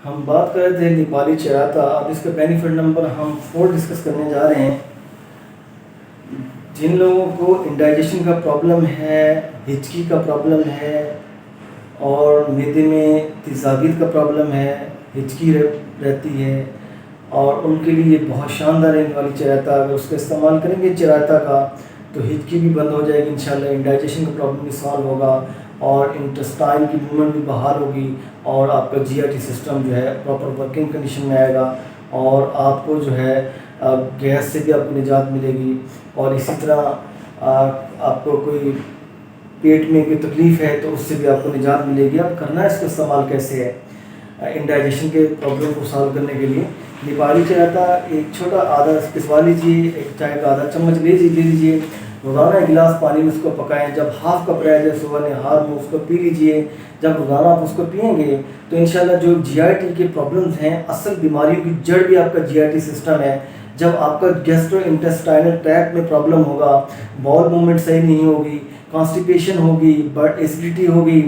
हम बात कर रहे थे नेपाली चराता। अब इसका बेनिफिट नंबर हम 4 डिस्कस करने जा रहे हैं। जिन लोगों को इंडाइजेशन का प्रॉब्लम है, हिचकी का प्रॉब्लम है और मैदे में तेज़ाबियत का प्रॉब्लम है, हिचकी रहती है, और उनके लिए बहुत शानदार है नेपाली चराता। अगर उसका इस्तेमाल करेंगे चराता का तो हिचकी भी बंद हो जाएगी इंशाल्लाह, इंडाइजेशन का प्रॉब्लम भी सॉल्व होगा और इंटेस्टाइन की मूवमेंट भी बहाल होगी और आपका जीआरटी सिस्टम जो है प्रॉपर वर्किंग कंडीशन में आएगा और आपको जो है गैस से भी आपको निजात मिलेगी। और इसी तरह आपको कोई पेट में कोई तकलीफ़ है तो उससे भी आपको निजात मिलेगी। अब करना इसका इस्तेमाल कैसे है इंडाइजेशन के प्रॉब्लम को सॉल्व करने के लिए। नेपाली चराता एक छोटा आधा पिसवा लीजिए, एक चाय का आधा चम्मच ले लीजिए, रोज़ाना एक गिलास पानी में उसको पकाएं। जब हाफ़ कप रह जाए सुबह नहार में उसको पी लीजिए। जब रोज़ाना आप उसको पिएंगे तो इंशाल्लाह जो जीआरटी के प्रॉब्लम्स हैं, असल बीमारियों की जड़ भी आपका जीआरटी सिस्टम है। जब आपका गैस्ट्रो इंटेस्टाइनल ट्रैक्ट में प्रॉब्लम होगा, बाउल मूवमेंट सही नहीं होगी, कॉन्स्टिपेशन होगी, बट एसिडिटी होगी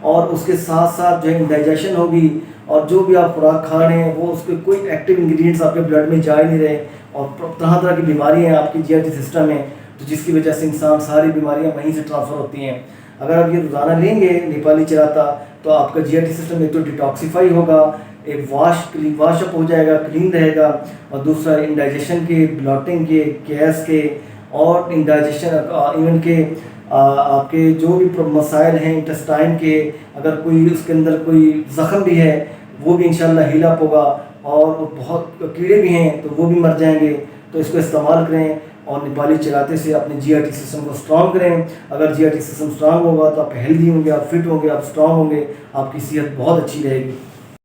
और उसके साथ साथ जो है इंडाइजेशन होगी और जो भी आप खुराक खा रहे हैं वो उसके कोई एक्टिव इंग्रेडिएंट्स आपके ब्लड में जा ही नहीं रहे और तरह तरह की बीमारियां हैं आपकी जीआरटी सिस्टम में, तो जिसकी वजह से इंसान सारी बीमारियां वहीं से ट्रांसफ़र होती हैं। अगर आप ये रोज़ाना लेंगे नेपाली चराता तो आपका जीआरटी सिस्टम एक तो डिटॉक्सीफाई होगा, एक वॉशअप हो जाएगा, क्लीन रहेगा, और दूसरा इंडाइजेशन के, ब्लॉटिंग के, गैस के और इंडाइजेशन इवन के आपके जो भी मसाइल हैं इंटेस्टाइन के, अगर कोई उसके अंदर कोई ज़ख़म भी है वो भी इंशाल्लाह हील अप होगा और बहुत कीड़े भी हैं तो वो भी मर जाएंगे। तो इसको इस्तेमाल करें और नेपाली चराते से अपने जीआरटी सिस्टम को स्ट्रॉन्ग करें। अगर जीआरटी सिस्टम स्ट्रॉन्ग होगा तो आप हेल्दी होंगे, आप फिट होंगे, आप स्ट्रॉन्ग होंगे, आपकी सेहत बहुत अच्छी रहेगी।